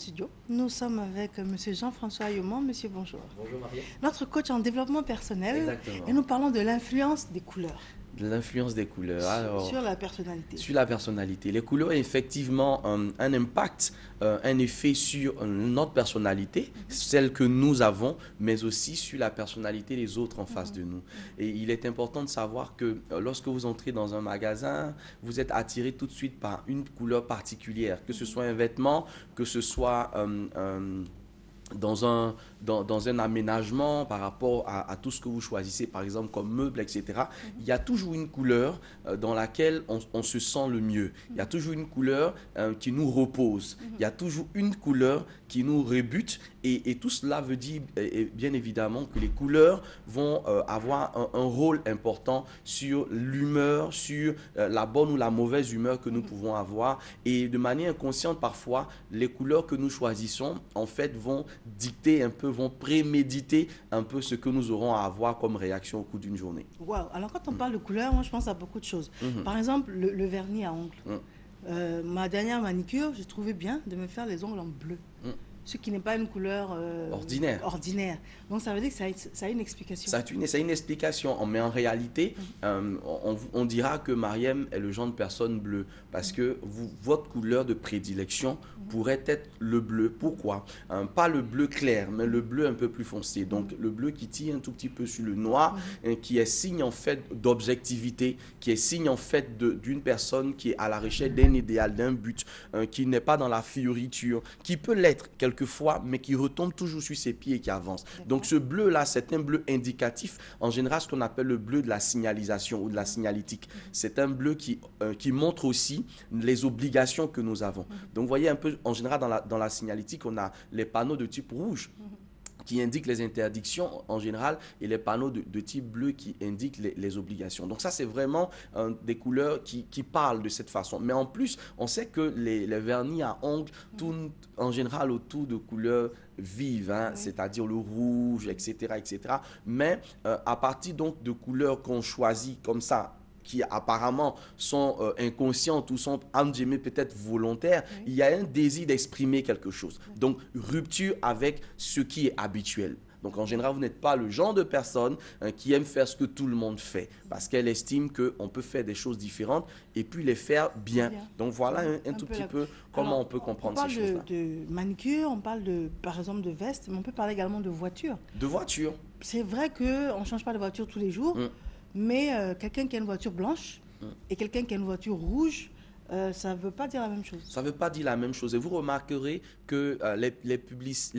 Studio. Nous sommes avec Monsieur Jean-François Ayomon. Monsieur, bonjour. Bonjour Marie. Notre coach en développement personnel et Exactement. nous parlons de l'influence des couleurs De l'influence des couleurs. Alors, sur la personnalité. sur la personnalité. Les couleurs ont effectivement un impact, un effet sur notre personnalité, celle que nous avons, mais aussi sur la personnalité des autres en face de nous. Et il est important de savoir que lorsque vous entrez dans un magasin, vous êtes attiré tout de suite par une couleur particulière, que ce soit un vêtement, que ce soit dans un aménagement par rapport à tout ce que vous choisissez, par exemple comme meuble, etc. Il y a toujours une couleur dans laquelle on se sent le mieux. Il y a toujours une couleur qui nous repose. Il y a toujours une couleur qui nous rebute. Et tout cela veut dire bien évidemment que les couleurs vont avoir un rôle important sur l'humeur, sur la bonne ou la mauvaise humeur que nous pouvons avoir. Et de manière inconsciente, parfois, les couleurs que nous choisissons, en fait, vont dicter un peu, vont préméditer un peu ce que nous aurons à avoir comme réaction au cours d'une journée. Wow. Alors quand on parle de couleurs, moi je pense à beaucoup de choses. Par exemple, le vernis à ongles. Mm. Ma dernière manicure, j'ai trouvé bien de me faire les ongles en bleu. Mm. Ce qui n'est pas une couleur ordinaire. Donc ça veut dire que ça a une explication. Ça a une explication, mais en réalité, on dira que Mariem est le genre de personne bleue parce que votre couleur de prédilection pourrait être le bleu. Pourquoi? Pas le bleu clair, mais le bleu un peu plus foncé. Donc le bleu qui tire un tout petit peu sur le noir, qui est signe en fait d'objectivité, qui est signe en fait d'une personne qui est à la recherche d'un idéal, d'un but, qui n'est pas dans la fioriture, qui peut l'être quelquefois, mais qui retombe toujours sur ses pieds et qui avance. Donc ce bleu-là, c'est un bleu indicatif, en général ce qu'on appelle le bleu de la signalisation ou de la signalétique. C'est un bleu qui montre aussi les obligations que nous avons. Donc vous voyez un peu, en général dans la signalétique, on a les panneaux de type rouge qui indiquent les interdictions en général et les panneaux de type bleu qui indiquent les obligations. Donc ça, c'est vraiment des couleurs qui parlent de cette façon. Mais en plus, on sait que les vernis à ongles tournent en général autour de couleurs vives, hein, c'est-à-dire le rouge, etc., etc. Mais à partir donc de couleurs qu'on choisit comme ça, qui apparemment sont inconscientes ou sont peut-être volontaires, il y a un désir d'exprimer quelque chose. Donc, rupture avec ce qui est habituel. Donc, en général, vous n'êtes pas le genre de personne qui aime faire ce que tout le monde fait parce qu'elle estime qu'on peut faire des choses différentes et puis les faire bien. Donc, voilà un tout petit peu comment on peut comprendre ces choses-là. On parle de manicure, on parle par exemple de veste, mais on peut parler également de voiture. De voiture. C'est vrai qu'on ne change pas de voiture tous les jours. Mais quelqu'un qui a une voiture blanche et quelqu'un qui a une voiture rouge, ça ne veut pas dire la même chose. Ça ne veut pas dire la même chose. Et vous remarquerez que les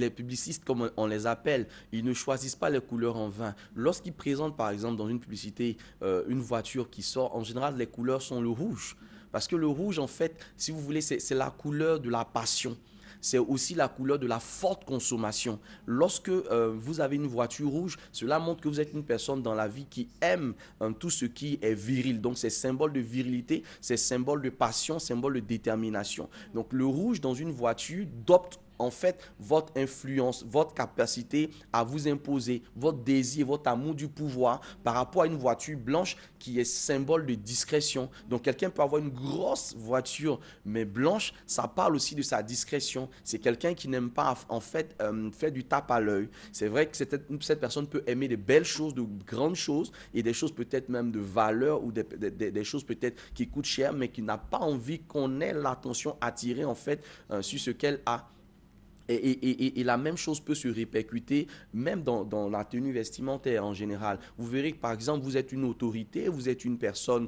publicistes, comme on les appelle, ils ne choisissent pas les couleurs en vain. Lorsqu'ils présentent, par exemple, dans une publicité, une voiture qui sort, en général, les couleurs sont le rouge. Parce que le rouge, en fait, si vous voulez, c'est la couleur de la passion. C'est aussi la couleur de la forte consommation. Lorsque vous avez une voiture rouge, cela montre que vous êtes une personne dans la vie qui aime tout ce qui est viril. Donc, c'est symbole de virilité, c'est symbole de passion, symbole de détermination. Donc, le rouge dans une voiture dope en fait votre influence, votre capacité à vous imposer, votre désir, votre amour du pouvoir par rapport à une voiture blanche qui est symbole de discrétion. Donc quelqu'un peut avoir une grosse voiture mais blanche, ça parle aussi de sa discrétion. C'est quelqu'un qui n'aime pas en fait faire du tape à l'œil. C'est vrai que cette personne peut aimer de belles choses, de grandes choses et des choses peut-être même de valeur ou des choses peut-être qui coûtent cher mais qui n'a pas envie qu'on ait l'attention attirée en fait sur ce qu'elle a. Et la même chose peut se répercuter même dans la tenue vestimentaire en général. Vous verrez que par exemple, vous êtes une autorité, vous êtes une personne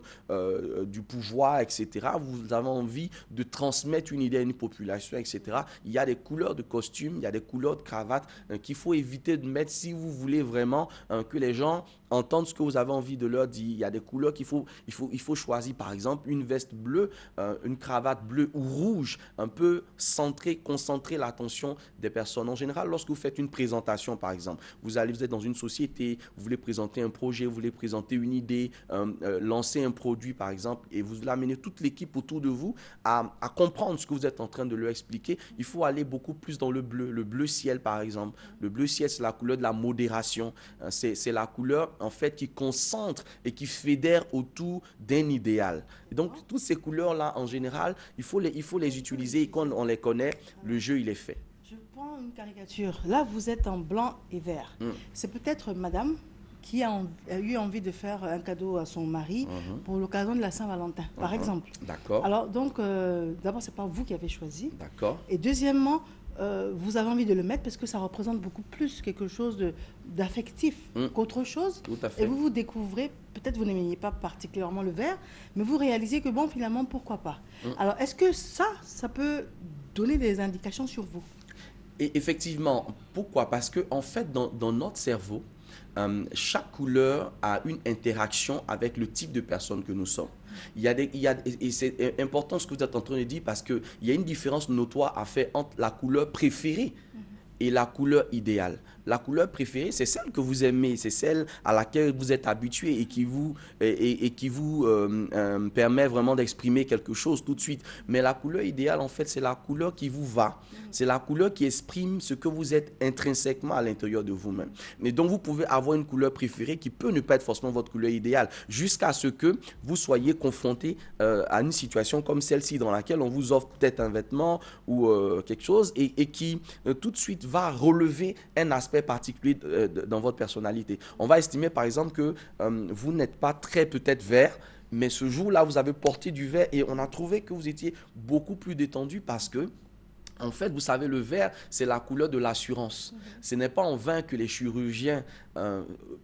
du pouvoir, etc. Vous avez envie de transmettre une idée à une population, etc. Il y a des couleurs de costumes, il y a des couleurs de cravate qu'il faut éviter de mettre si vous voulez vraiment que les gens entendent ce que vous avez envie de leur dire. Il y a des couleurs qu'il faut choisir. Par exemple, une veste bleue, une cravate bleue ou rouge, un peu centrée, concentrer l'attention réaction des personnes. En général, lorsque vous faites une présentation, par exemple, vous êtes dans une société, vous voulez présenter un projet, vous voulez présenter une idée, lancer un produit, par exemple, et vous amenez toute l'équipe autour de vous à comprendre ce que vous êtes en train de leur expliquer. Il faut aller beaucoup plus dans le bleu ciel, par exemple. Le bleu ciel, c'est la couleur de la modération. C'est la couleur, en fait, qui concentre et qui fédère autour d'un idéal. Et donc, toutes ces couleurs-là, en général, il faut les utiliser. Et quand on les connaît, le jeu, il est fait. Je prends une caricature. Là, vous êtes en blanc et vert. C'est peut-être madame qui a eu envie de faire un cadeau à son mari pour l'occasion de la Saint-Valentin, par exemple. D'accord. Alors, donc, d'abord, ce n'est pas vous qui avez choisi. D'accord. Et deuxièmement, vous avez envie de le mettre parce que ça représente beaucoup plus quelque chose d'affectif qu'autre chose. Tout à fait. Et vous découvrez, peut-être vous n'aimiez pas particulièrement le vert, mais vous réalisez que bon, finalement, pourquoi pas. Alors, est-ce que ça peut donner des indications sur vous? Et effectivement, pourquoi? Parce que en fait, dans notre cerveau, chaque couleur a une interaction avec le type de personne que nous sommes. Et c'est important ce que vous êtes en train de dire parce qu'il y a une différence notoire à faire entre la couleur préférée et la couleur idéale. La couleur préférée, c'est celle que vous aimez, c'est celle à laquelle vous êtes habitué et qui vous permet vraiment d'exprimer quelque chose tout de suite. Mais la couleur idéale, en fait, c'est la couleur qui vous va. C'est la couleur qui exprime ce que vous êtes intrinsèquement à l'intérieur de vous-même. Et donc, vous pouvez avoir une couleur préférée qui peut ne pas être forcément votre couleur idéale, jusqu'à ce que vous soyez confronté à une situation comme celle-ci, dans laquelle on vous offre peut-être un vêtement ou quelque chose et qui tout de suite va relever un aspect particulier dans votre personnalité. On va estimer par exemple que vous n'êtes pas très peut-être vert, mais ce jour-là, vous avez porté du vert et on a trouvé que vous étiez beaucoup plus détendu parce que en fait, vous savez, le vert, c'est la couleur de l'assurance. Ce n'est pas en vain que les chirurgiens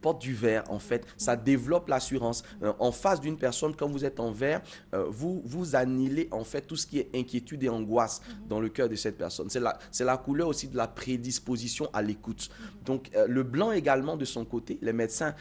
portent du vert, en fait. Ça développe l'assurance. En face d'une personne, quand vous êtes en vert, vous annihilez, en fait, tout ce qui est inquiétude et angoisse dans le cœur de cette personne. C'est la couleur aussi de la prédisposition à l'écoute. Donc, le blanc également, de son côté, les médecins,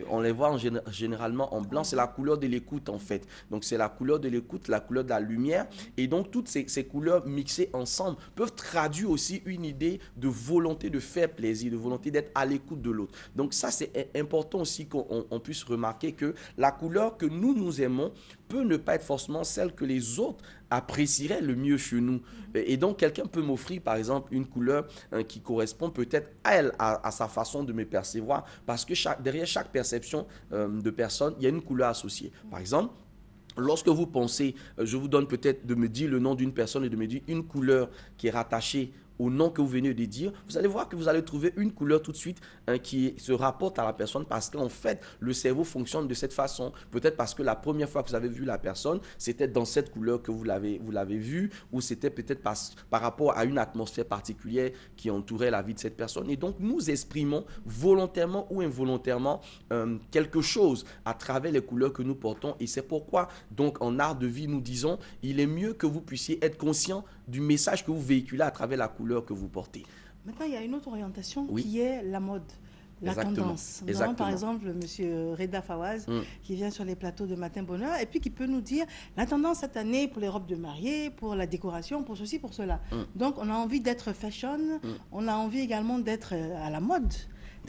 on les voit généralement en blanc, c'est la couleur de l'écoute, en fait. Donc, c'est la couleur de l'écoute, la couleur de la lumière. Et donc, toutes ces couleurs mixées ensemble peuvent traduire aussi une idée de volonté de faire plaisir, de volonté d'être à l'écoute de l'autre. Donc ça, c'est important aussi qu'on puisse remarquer que la couleur que nous aimons peut ne pas être forcément celle que les autres apprécieraient le mieux chez nous. Et donc, quelqu'un peut m'offrir, par exemple, une couleur qui correspond peut-être à elle, à sa façon de me percevoir, parce que derrière chaque perception de personne, il y a une couleur associée. Par exemple, lorsque vous pensez, je vous donne peut-être de me dire le nom d'une personne et de me dire une couleur qui est rattachée au nom que vous venez de dire, vous allez voir que vous allez trouver une couleur tout de suite qui se rapporte à la personne parce qu'en fait, le cerveau fonctionne de cette façon. Peut-être parce que la première fois que vous avez vu la personne, c'était dans cette couleur que vous l'avez vue ou c'était peut-être par rapport à une atmosphère particulière qui entourait la vie de cette personne. Et donc, nous exprimons volontairement ou involontairement quelque chose à travers les couleurs que nous portons. Et c'est pourquoi, donc, en art de vie, nous disons, il est mieux que vous puissiez être conscient du message que vous véhiculez à travers la couleur que vous portez. Maintenant, il y a une autre orientation qui est la mode, la tendance. Nous Exactement. avons par exemple M. Reda Fawaz qui vient sur les plateaux de Matin Bonheur et puis qui peut nous dire la tendance cette année pour les robes de mariée, pour la décoration, pour ceci, pour cela. Donc, on a envie d'être fashion, on a envie également d'être à la mode.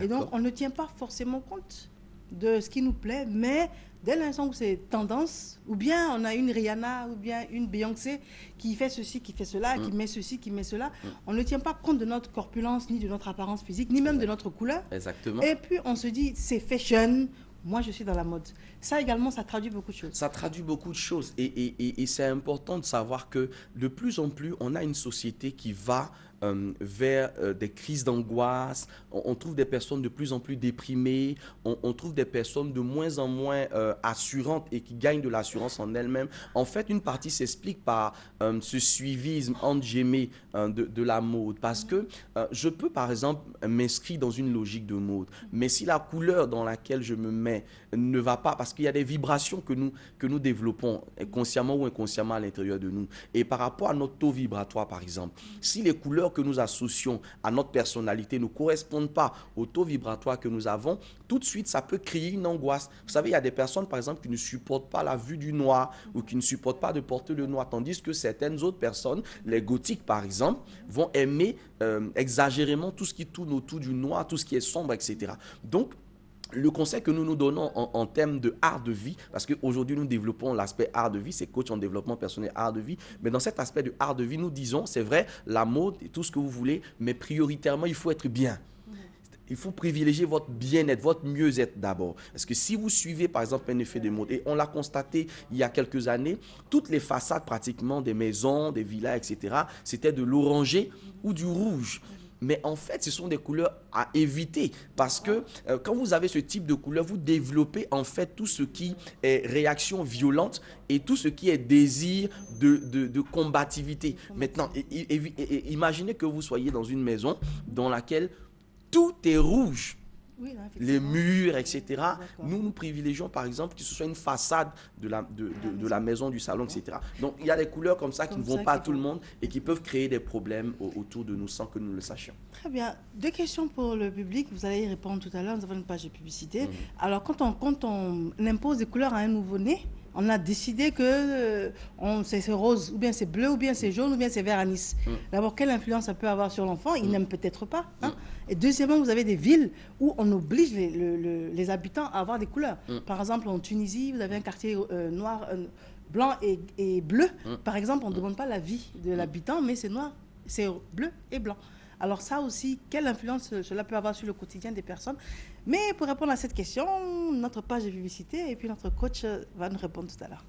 Et donc, on ne tient pas forcément compte de ce qui nous plaît, mais dès l'instant où c'est tendance, ou bien on a une Rihanna, ou bien une Beyoncé qui fait ceci, qui fait cela, qui met ceci, qui met cela, on ne tient pas compte de notre corpulence, ni de notre apparence physique, ni même de notre couleur. Exactement. Et puis on se dit, c'est fashion, moi je suis dans la mode. Ça également, ça traduit beaucoup de choses. Ça traduit beaucoup de choses. Et c'est important de savoir que de plus en plus, on a une société qui va vers des crises d'angoisse. On trouve des personnes de plus en plus déprimées. On trouve des personnes de moins en moins assurantes et qui gagnent de l'assurance en elles-mêmes. En fait, une partie s'explique par ce suivisme entre guillemets de la mode. Parce que je peux, par exemple, m'inscrire dans une logique de mode. Mais si la couleur dans laquelle je me mets ne va pas, parce qu'il y a des vibrations que nous développons consciemment ou inconsciemment à l'intérieur de nous. Et par rapport à notre taux vibratoire, par exemple, si les couleurs couleurs que nous associons à notre personnalité ne correspondent pas au taux vibratoire que nous avons, tout de suite, ça peut créer une angoisse. Vous savez, il y a des personnes, par exemple, qui ne supportent pas la vue du noir ou qui ne supportent pas de porter le noir, tandis que certaines autres personnes, les gothiques, par exemple, vont aimer exagérément tout ce qui tourne autour du noir, tout ce qui est sombre, etc. Donc, le conseil que nous nous donnons en termes de art de vie, parce qu'aujourd'hui nous développons l'aspect art de vie, c'est coach en développement personnel art de vie, mais dans cet aspect de art de vie, nous disons, c'est vrai, la mode et tout ce que vous voulez, mais prioritairement, il faut être bien. Il faut privilégier votre bien-être, votre mieux-être d'abord. Parce que si vous suivez par exemple un effet de mode, et on l'a constaté il y a quelques années, toutes les façades pratiquement des maisons, des villas, etc., c'était de l'orangé ou du rouge. Mais en fait, ce sont des couleurs à éviter parce que quand vous avez ce type de couleur, vous développez en fait tout ce qui est réaction violente et tout ce qui est désir de combativité. Maintenant, imaginez que vous soyez dans une maison dans laquelle tout est rouge. Oui, là, Les murs, etc. D'accord. Nous privilégions par exemple que ce soit une façade de la maison, du salon, etc. Donc il y a des couleurs comme ça qui ne vont pas à tout le monde et qui peuvent créer des problèmes autour de nous sans que nous le sachions. Très bien. 2 questions pour le public. Vous allez y répondre tout à l'heure. Nous avons une page de publicité. Alors, quand on impose des couleurs à un nouveau-né, on a décidé que c'est rose, ou bien c'est bleu, ou bien c'est jaune, ou bien c'est vert anis. D'abord, quelle influence ça peut avoir sur l'enfant? Il n'aime peut-être pas. Hein? Et deuxièmement, vous avez des villes où on oblige les habitants à avoir des couleurs. Par exemple, en Tunisie, vous avez un quartier noir, blanc et bleu. Par exemple, on ne demande pas l'avis de l'habitant, mais c'est noir, c'est bleu et blanc. Alors ça aussi, quelle influence cela peut avoir sur le quotidien des personnes? Mais pour répondre à cette question, notre page de publicité et puis notre coach va nous répondre tout à l'heure.